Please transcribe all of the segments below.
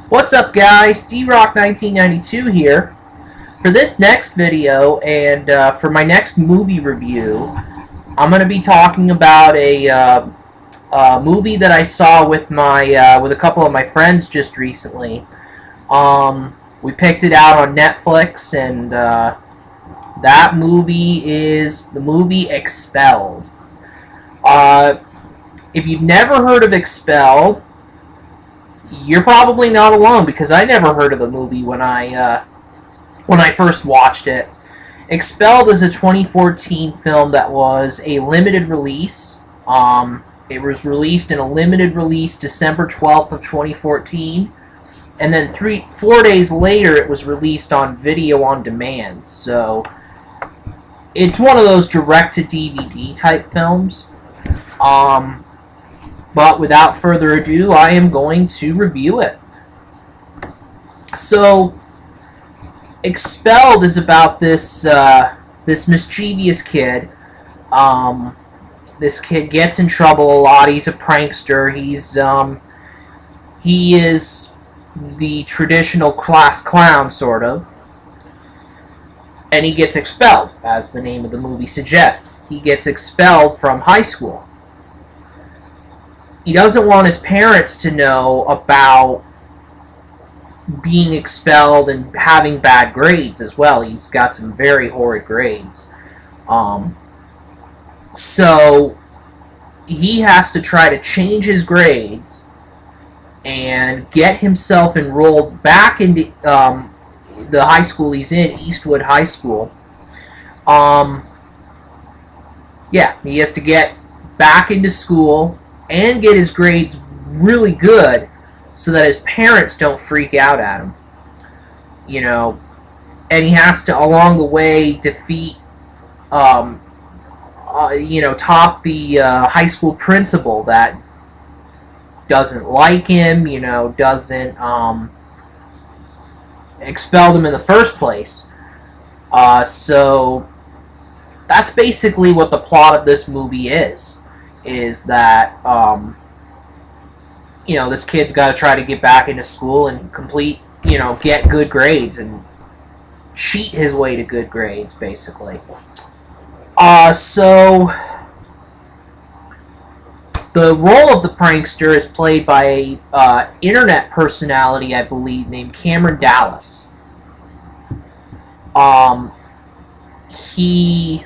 What's up, guys? D-Rock1992 here. For this next video and for my next movie review, I'm going to be talking about a movie that I saw with with a couple of my friends just recently. We picked it out on Netflix, and that movie is the movie Expelled. If you've never heard of Expelled, you're probably not alone, because I never heard of the movie when I first watched it. Expelled is a 2014 film that was a limited release. It was released in a limited release December 12th of 2014, and then 4 days later it was released on video on demand. So it's one of those direct-to-DVD type films. But without further ado, I am going to review it. So, Expelled is about this mischievous kid. This kid gets in trouble a lot. He's a prankster. He is the traditional class clown, sort of. And he gets expelled, as the name of the movie suggests. He gets expelled from high school. He doesn't want his parents to know about being expelled and having bad grades as well. He's got some very horrid grades. So he has to try to change his grades and get himself enrolled back into the high school he's in, Eastwood High School. Yeah, he has to get back into school and get his grades really good so that his parents don't freak out at him. You know, and he has to, along the way, defeat, top the high school principal that doesn't like him, doesn't expel him in the first place. So that's basically what the plot of this movie is that, this kid's got to try to get back into school and get good grades and cheat his way to good grades, basically. So the role of the prankster is played by a internet personality, I believe, named Cameron Dallas. He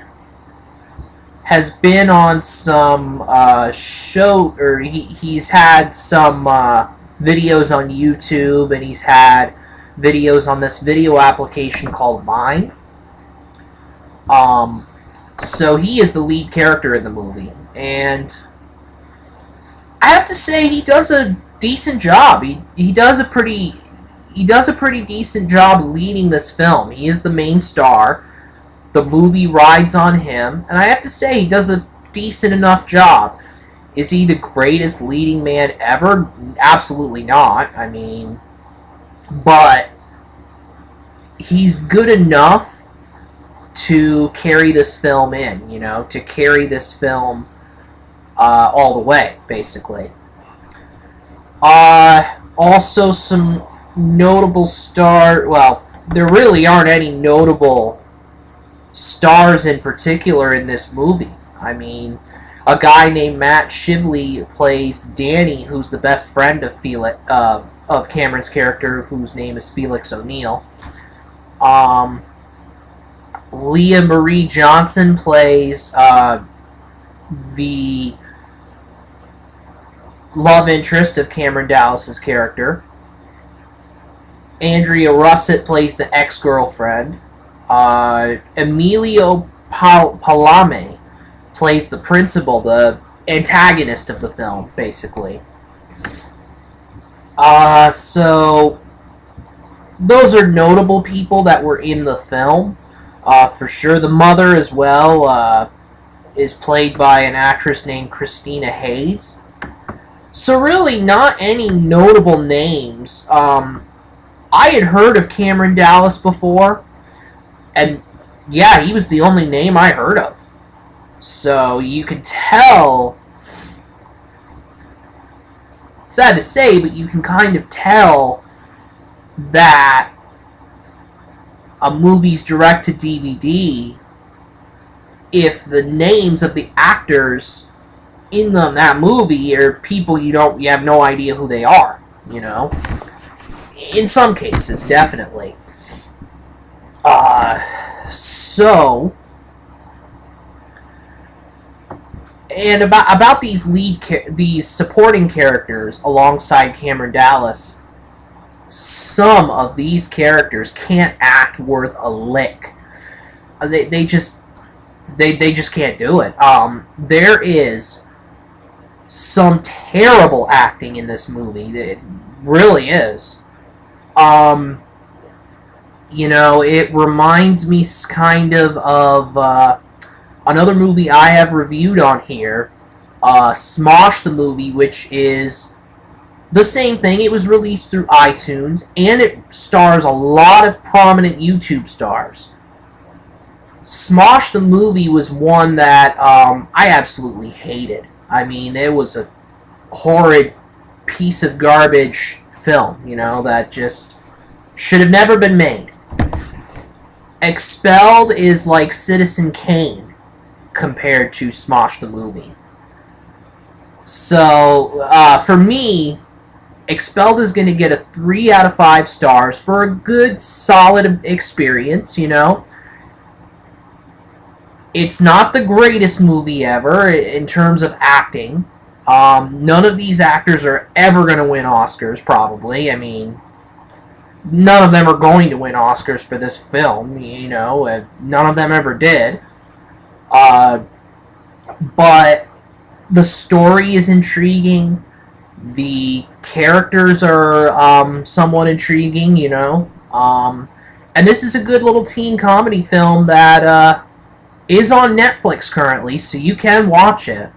has been on some show, or he's had some videos on YouTube, and he's had videos on this video application called Vine. So he is the lead character in the movie, and I have to say he does a decent job. He does a pretty decent job leading this film. He is the main star. The movie rides on him, and I have to say he does a decent enough job. Is he the greatest leading man ever? Absolutely not. I mean, but he's good enough to carry this film in, to carry this film all the way, basically. Also, some notable well, there really aren't any notable stars in particular in this movie. I mean, a guy named Matt Shively plays Danny, who's the best friend of of Cameron's character, whose name is Felix O'Neill. Leah Marie Johnson plays the love interest of Cameron Dallas's character. Andrea Russett plays the ex-girlfriend. Emilio Palame plays the principal, the antagonist of the film, basically. So those are notable people that were in the film, for sure. The mother as well is played by an actress named Christina Hayes. So really not any notable names. I had heard of Cameron Dallas before, and yeah, he was the only name I heard of. So you could tell, sad to say, but you can kind of tell that a movie's direct to DVD if the names of the actors in that movie are people you have no idea who they are, you know? In some cases, definitely. So, and about these these supporting characters alongside Cameron Dallas, some of these characters can't act worth a lick. They just can't do it. There is some terrible acting in this movie. It really is. You know, it reminds me kind of another movie I have reviewed on here, Smosh the movie, which is the same thing. It was released through iTunes, and it stars a lot of prominent YouTube stars. Smosh the movie was one that I absolutely hated. I mean, it was a horrid piece of garbage film, you know, that just should have never been made. Expelled is like Citizen Kane compared to Smosh the movie. So, for me, Expelled is going to get a 3 out of 5 stars for a good, solid experience, you know. It's not the greatest movie ever in terms of acting. None of these actors are ever going to win Oscars, probably. I mean, none of them are going to win Oscars for this film, you know. None of them ever did. But the story is intriguing. The characters are somewhat intriguing, you know. And this is a good little teen comedy film that is on Netflix currently, so you can watch it.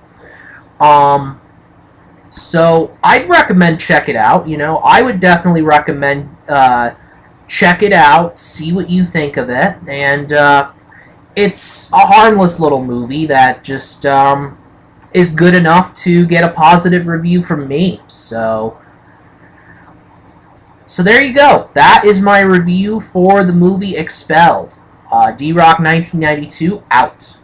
So I'd recommend check it out. You know, I would definitely recommend check it out, see what you think of it, and it's a harmless little movie that just is good enough to get a positive review from me. So there you go. That is my review for the movie Expelled. D-Rock 1992 out.